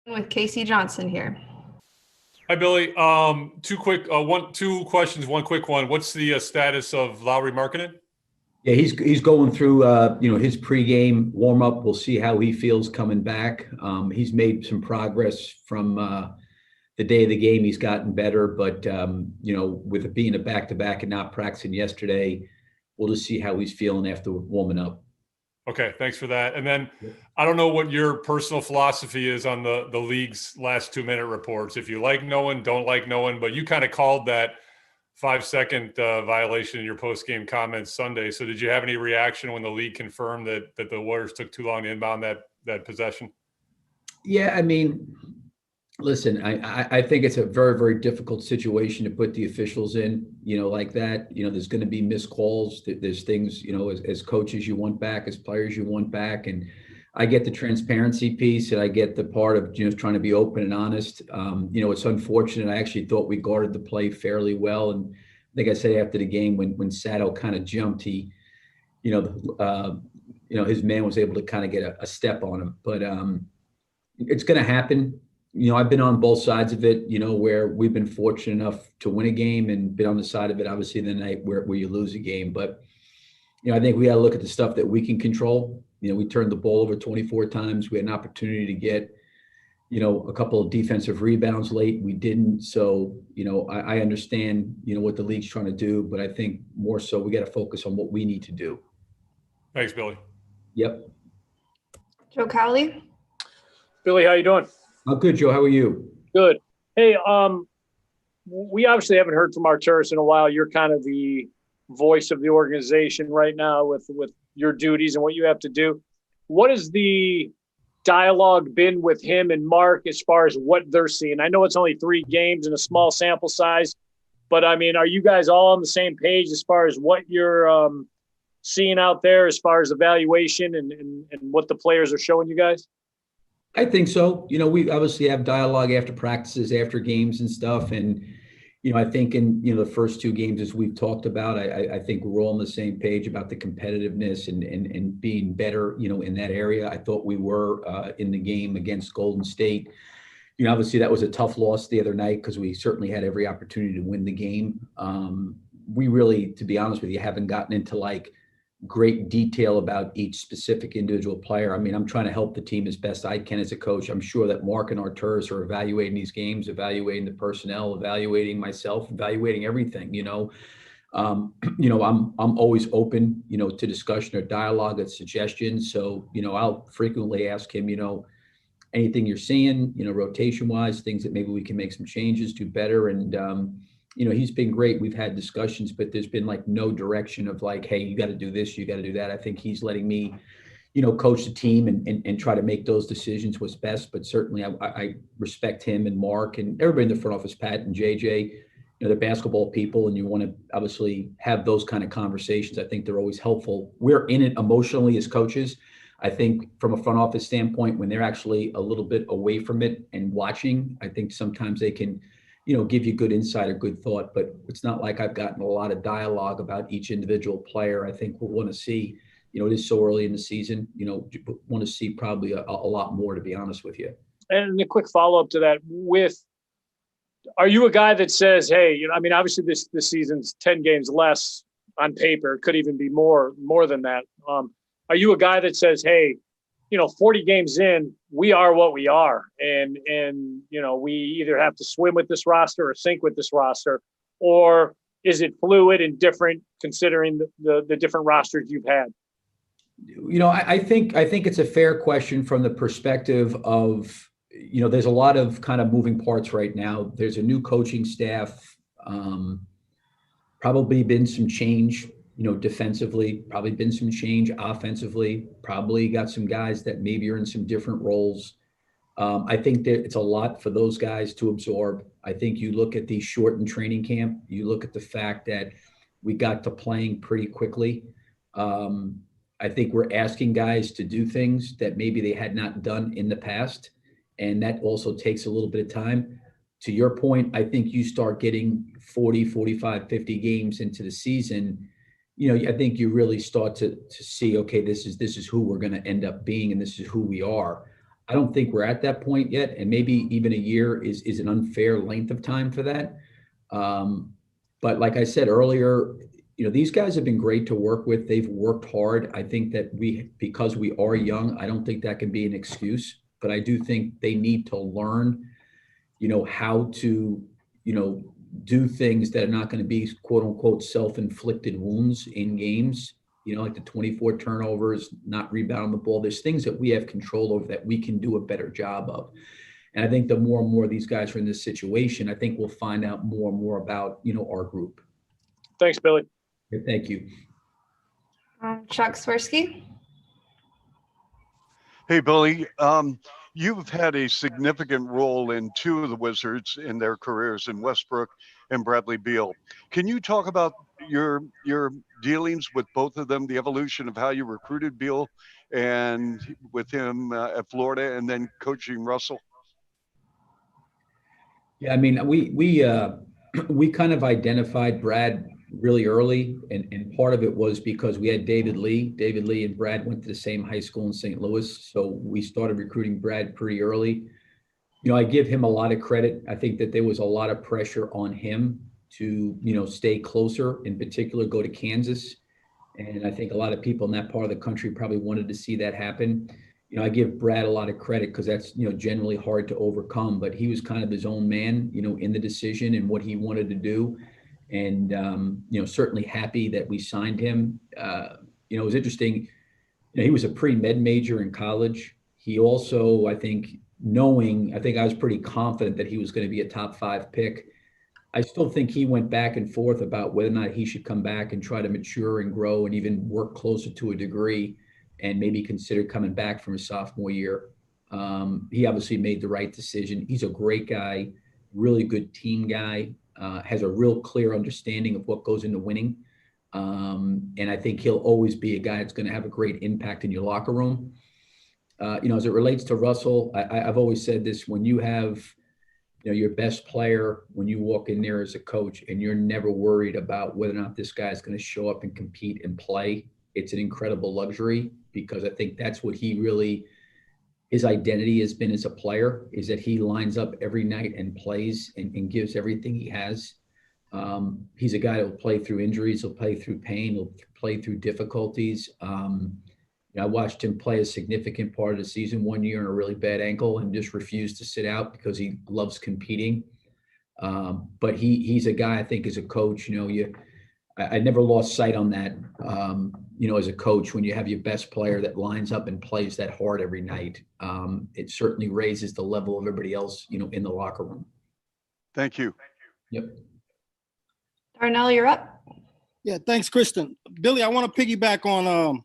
with Casey Johnson here. Hi, Billy. Two questions. One quick one. What's the status of Lowry Markkinen? Yeah, he's going through his pregame warm up. We'll see how he feels coming back. He's made some progress from the day of the game. He's gotten better, but with it being a back-to-back and not practicing yesterday, we'll just see how he's feeling after warming up. Okay, thanks for that. And then I don't know what your personal philosophy is on the league's last 2-minute reports. If you like knowing, don't like knowing, but you kind of called that 5-second violation in your post-game comments Sunday. So did you have any reaction when the league confirmed that the Warriors took too long to inbound that possession? Yeah, I mean, listen, I think it's a very, very difficult situation to put the officials in, like that. There's going to be missed calls. There's things, as coaches you want back, as players you want back. And I get the transparency piece, and I get the part of trying to be open and honest. It's unfortunate. I actually thought we guarded the play fairly well. And I think I said after the game when Sato kind of jumped, his man was able to kind of get a step on him. But it's going to happen. I've been on both sides of it, where we've been fortunate enough to win a game and been on the side of it, obviously, the night where you lose a game. But, I think we got to look at the stuff that we can control. We turned the ball over 24 times. We had an opportunity to get, a couple of defensive rebounds late. We didn't. So, I understand, what the league's trying to do, but I think more so we got to focus on what we need to do. Thanks, Billy. Yep. Joe Cowley. Billy, how you doing? I'm good, Joe. How are you? Good. Hey, we obviously haven't heard from Arturas in a while. You're kind of the voice of the organization right now with your duties and what you have to do. What has the dialogue been with him and Mark as far as what they're seeing? I know it's only 3 games and a small sample size, but I mean, are you guys all on the same page as far as what you're seeing out there as far as evaluation and what the players are showing you guys? I think so. We obviously have dialogue after practices, after games and stuff. And, I think in, the first 2 games, as we've talked about, I think we're all on the same page about the competitiveness and being better, in that area. I thought we were in the game against Golden State. Obviously that was a tough loss the other night because we certainly had every opportunity to win the game. We really, to be honest with you, haven't gotten into great detail about each specific individual player. I mean, I'm trying to help the team as best I can as a coach. I'm sure that Mark and Arturas are evaluating these games, evaluating the personnel, evaluating myself, evaluating everything. I'm always open, to discussion or dialogue and suggestions. So, I'll frequently ask him, anything you're seeing, rotation wise, things that maybe we can make some changes, do better. And, he's been great. We've had discussions, but there's been no direction of hey, you got to do this, you got to do that. I think he's letting me, coach the team and try to make those decisions what's best. But certainly I respect him and Mark and everybody in the front office, Pat and JJ, they're basketball people, and you want to obviously have those kind of conversations. I think they're always helpful. We're in it emotionally as coaches. I think from a front office standpoint, when they're actually a little bit away from it and watching, I think sometimes they can give you good insight or good thought, but it's not like I've gotten a lot of dialogue about each individual player. I think we'll want to see, it is so early in the season, want to see probably a lot more, to be honest with you. And a quick follow-up to that are you a guy that says, hey, obviously this season's 10 games less on paper, it could even be more than that. Are you a guy that says, hey, 40 games in, we are what we are. And we either have to swim with this roster or sink with this roster, or is it fluid and different considering the different rosters you've had? I think it's a fair question from the perspective of, there's a lot of kind of moving parts right now. There's a new coaching staff, probably been some change, defensively, probably been some change offensively, probably got some guys that maybe are in some different roles. I think that it's a lot for those guys to absorb. I think you look at the shortened training camp, you look at the fact that we got to playing pretty quickly. I think we're asking guys to do things that maybe they had not done in the past. And that also takes a little bit of time. To your point, I think you start getting 40, 45, 50 games into the season. I think you really start to see, okay, this is who we're going to end up being, and this is who we are. I don't think we're at that point yet, and maybe even a year is an unfair length of time for that. But like I said earlier, these guys have been great to work with. They've worked hard. I think that because we are young, I don't think that can be an excuse, but I do think they need to learn, how to, do things that are not going to be quote unquote self-inflicted wounds in games, like the 24 turnovers, not rebounding the ball. There's things that we have control over that we can do a better job of. And I think the more and more these guys are in this situation, I think we'll find out more and more about, our group. Thanks, Billy. Thank you. Chuck Swirsky. Hey, Billy. You've had a significant role in two of the Wizards in their careers, in Westbrook and Bradley Beal. Can you talk about your dealings with both of them, the evolution of how you recruited Beal and with him at Florida, and then coaching Russell? Yeah, I mean, we kind of identified Brad really early, and part of it was because we had David Lee. David Lee and Brad went to the same high school in St. Louis, so we started recruiting Brad pretty early. I give him a lot of credit. I think that there was a lot of pressure on him to, stay closer, in particular, go to Kansas. And I think a lot of people in that part of the country probably wanted to see that happen. I give Brad a lot of credit because that's, generally hard to overcome, but he was kind of his own man, in the decision and what he wanted to do. And, certainly happy that we signed him. It was interesting. He was a pre-med major in college. He also, I think I was pretty confident that he was going to be a top 5 pick. I still think he went back and forth about whether or not he should come back and try to mature and grow and even work closer to a degree and maybe consider coming back from his sophomore year. He obviously made the right decision. He's a great guy, really good team guy, has a real clear understanding of what goes into winning. And I think he'll always be a guy that's going to have a great impact in your locker room. As it relates to Russell, I've always said this: when you have, your best player, when you walk in there as a coach and you're never worried about whether or not this guy is going to show up and compete and play, it's an incredible luxury, because I think that's what his identity has been as a player, is that he lines up every night and plays and gives everything he has. He's a guy that will play through injuries, he'll play through pain, he'll play through difficulties. I watched him play a significant part of the season one year on a really bad ankle and just refused to sit out because he loves competing. But he's a guy, I think, as a coach, I never lost sight on that, as a coach, when you have your best player that lines up and plays that hard every night, it certainly raises the level of everybody else, in the locker room. Thank you. Yep. Darnell, you're up. Yeah, thanks, Kristen. Billy, I want to piggyback on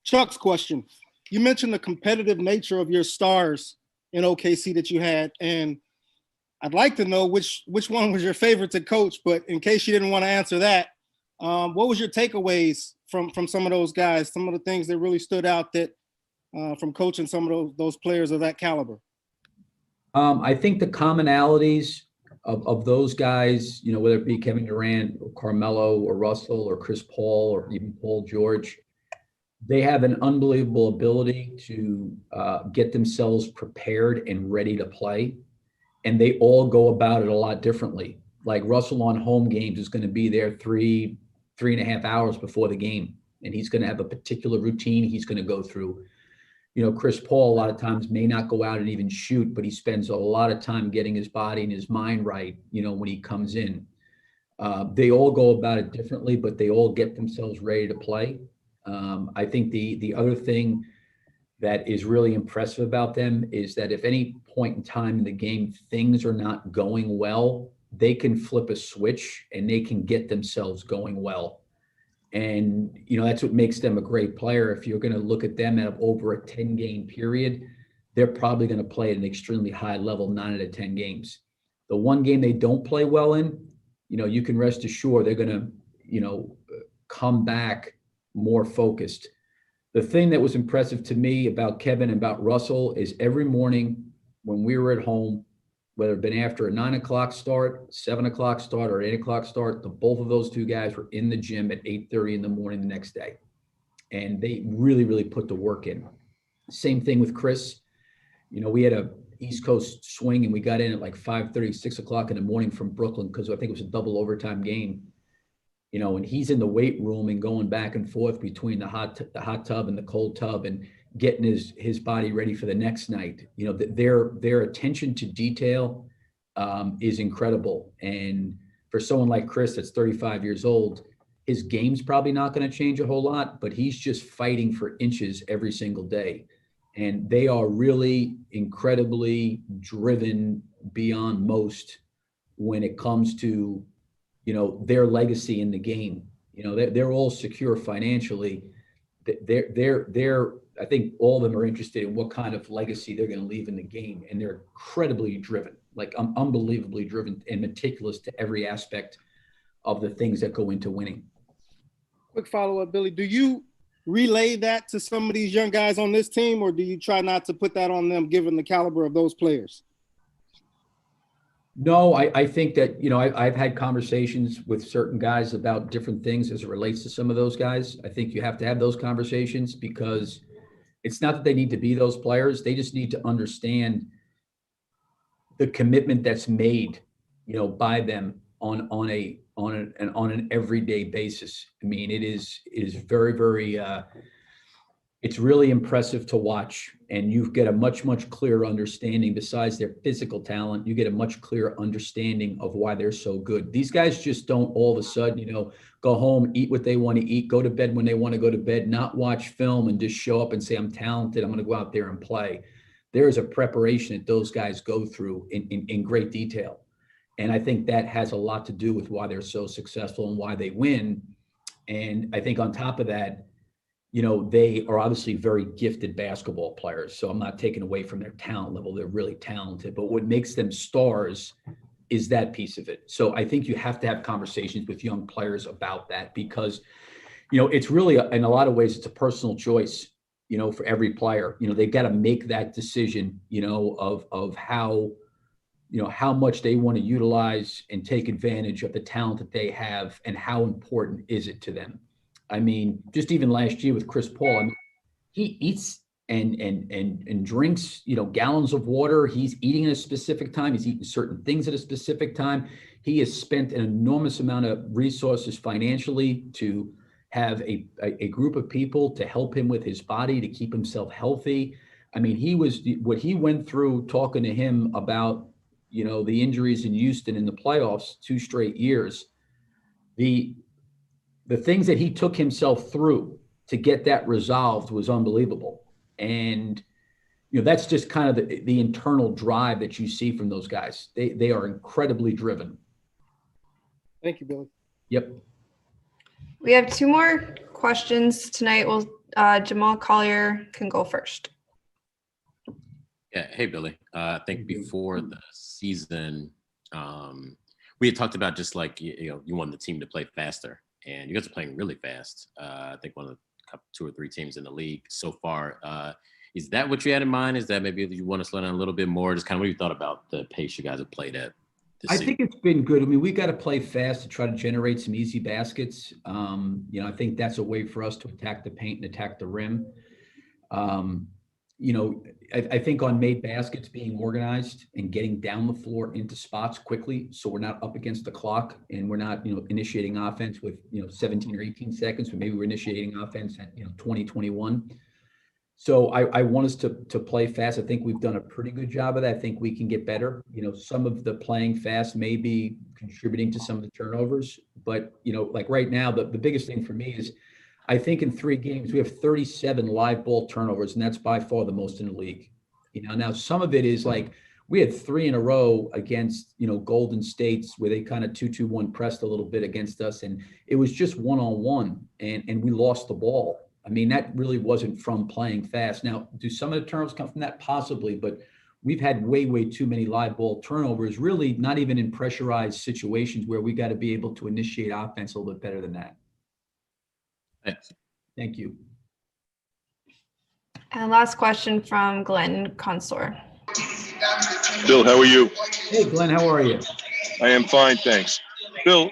Chuck's question. You mentioned the competitive nature of your stars in OKC that you had, and I'd like to know which one was your favorite to coach, but in case you didn't want to answer that, what was your takeaways from some of those guys, some of the things that really stood out that from coaching some of those players of that caliber? I think the commonalities of those guys, whether it be Kevin Durant or Carmelo or Russell or Chris Paul or even Paul George, they have an unbelievable ability to get themselves prepared and ready to play. And they all go about it a lot differently. Like Russell on home games is going to be there 3.5 hours before the game. And he's going to have a particular routine he's going to go through. Chris Paul a lot of times may not go out and even shoot, but he spends a lot of time getting his body and his mind right, when he comes in. They all go about it differently, but they all get themselves ready to play. I think the other thing that is really impressive about them is that if any point in time in the game things are not going well, they can flip a switch and they can get themselves going well. And, that's what makes them a great player. If you're going to look at them at over a 10-game period, they're probably going to play at an extremely high level 9 out of 10 games. The one game they don't play well in, you can rest assured they're going to, come back more focused. The thing that was impressive to me about Kevin and about Russell is every morning when we were at home, whether it been after a 9 o'clock start, 7 o'clock start, or 8 o'clock start, both of those two guys were in the gym at 8:30 in the morning the next day. And they really, really put the work in. Same thing with Chris. We had a East Coast swing and we got in at like 5:30, 6 o'clock in the morning from Brooklyn because I think it was a double overtime game. And he's in the weight room and going back and forth between the hot tub and the cold tub and getting his body ready for the next night. Their attention to detail is incredible. And for someone like Chris, that's 35 years old, his game's probably not going to change a whole lot, but he's just fighting for inches every single day. And they are really incredibly driven beyond most when it comes to their legacy in the game. They're all secure financially. They're I think all of them are interested in what kind of legacy they're going to leave in the game, and they're incredibly driven, like unbelievably driven and meticulous to every aspect of the things that go into winning. Quick follow-up, Billy. Do you relay that to some of these young guys on this team, or do you try not to put that on them given the caliber of those players? No, I think that, I've had conversations with certain guys about different things as it relates to some of those guys. I think you have to have those conversations because it's not that they need to be those players. They just need to understand the commitment that's made, by them on an everyday basis. I mean, it is very, very, it's really impressive to watch, and you get a much, much clearer understanding. Besides their physical talent, you get a much clearer understanding of why they're so good. These guys just don't all of a sudden, go home, eat what they want to eat, go to bed when they want to go to bed, not watch film and just show up and say, I'm talented, I'm going to go out there and play. There is a preparation that those guys go through in great detail. And I think that has a lot to do with why they're so successful and why they win. And I think on top of that, they are obviously very gifted basketball players. So I'm not taking away from their talent level. They're really talented. But what makes them stars is that piece of it. So I think you have to have conversations with young players about that because, it's really, in a lot of ways, it's a personal choice, for every player. They've got to make that decision, of how, how much they want to utilize and take advantage of the talent that they have and how important is it to them. I mean, just even last year with Chris Paul, he eats and drinks, gallons of water. He's eating at a specific time. He's eating certain things at a specific time. He has spent an enormous amount of resources financially to have a group of people to help him with his body, to keep himself healthy. I mean, what he went through talking to him about, the injuries in Houston in the playoffs, 2 straight years, the things that he took himself through to get that resolved was unbelievable. And, that's just kind of the internal drive that you see from those guys. They are incredibly driven. Thank you, Billy. Yep. We have 2 more questions tonight. Jamal Collier can go first. Yeah. Hey, Billy. I think before the season, we had talked about just like, you wanted the team to play faster. And you guys are playing really fast. I think one of the 2 or 3 teams in the league so far. Is that what you had in mind? Is that maybe you want to slow down a little bit more? Just kind of what you thought about the pace you guys have played at this season? I think it's been good. I mean, we got to play fast to try to generate some easy baskets. I think that's a way for us to attack the paint and attack the rim. I think on made baskets, being organized and getting down the floor into spots quickly, so we're not up against the clock and we're not, initiating offense with, 17 or 18 seconds, but maybe we're initiating offense at, 20, 21. So I want us to play fast. I think we've done a pretty good job of that. I think we can get better. Some of the playing fast may be contributing to some of the turnovers, but, like right now, the biggest thing for me is I think in 3 games, we have 37 live ball turnovers, and that's by far the most in the league. Now some of it is like we had 3 in a row against, Golden States where they kind of 2-2-1 pressed a little bit against us. And it was just one-on-one and we lost the ball. I mean, that really wasn't from playing fast. Now, do some of the turnovers come from that? Possibly, but we've had way, way too many live ball turnovers, really not even in pressurized situations where we got to be able to initiate offense a little bit better than that. Thanks. Thank you. And last question from Glenn Consor. Bill, how are you? Hey, Glenn, how are you? I am fine, thanks. Bill,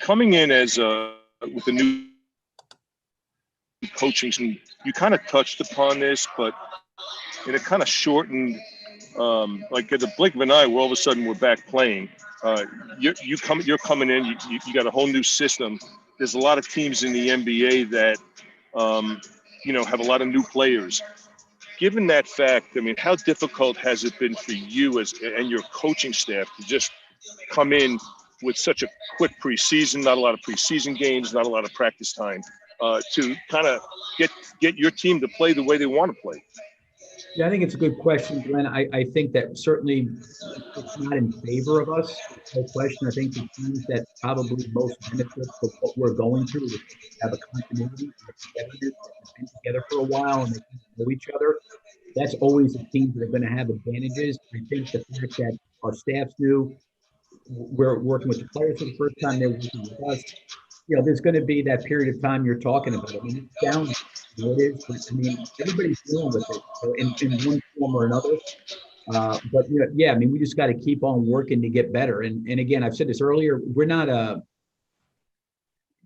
coming in as with the new coaching, you kind of touched upon this, but in a kind of shortened, like at the blink of an eye, where all of a sudden we're back playing. You're coming in. You got a whole new system. There's a lot of teams in the NBA that have a lot of new players. Given that fact, I mean, how difficult has it been for you and your coaching staff to just come in with such a quick preseason, not a lot of preseason games, not a lot of practice time, to kind of get your team to play the way they want to play? Yeah, I think it's a good question, Glenn. I think that certainly it's not in favor of us. No question. I think the teams that probably most benefit from what we're going through is have a continuity, have togetherness, have been together for a while, and they know each other. That's always the teams that are going to have advantages. I think the fact that our staff's new, we're working with the players for the first time, they're working with us. There's going to be that period of time you're talking about. I mean, it's down, it is, but I mean, everybody's dealing with it in one form or another. But yeah, I mean, we just got to keep on working to get better. And again, I've said this earlier, we're not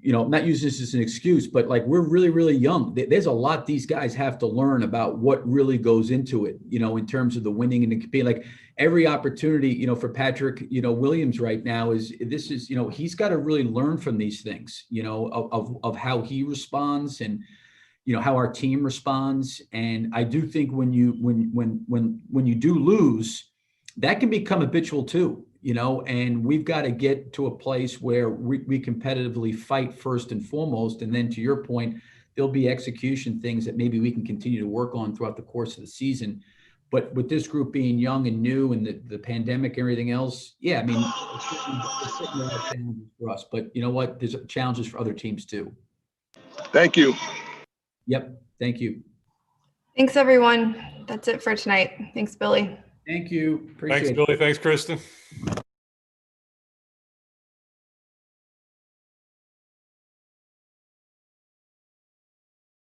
I'm not using this as an excuse, but like we're really, really young. There's a lot these guys have to learn about what really goes into it, in terms of the winning and the competing. Like every opportunity, for Patrick, Williams right now he's got to really learn from these things, of how he responds and, how our team responds. And I do think when you do lose, that can become habitual too. And we've got to get to a place where we competitively fight first and foremost. And then to your point, there'll be execution things that maybe we can continue to work on throughout the course of the season. But with this group being young and new and the pandemic and everything else, yeah, I mean, it's certainly a lot of challenges for us. But you know what? There's challenges for other teams too. Thank you. Yep. Thank you. Thanks, everyone. That's it for tonight. Thanks, Billy. Thank you. Appreciate Thanks, it. Billy. Thanks, Kristen.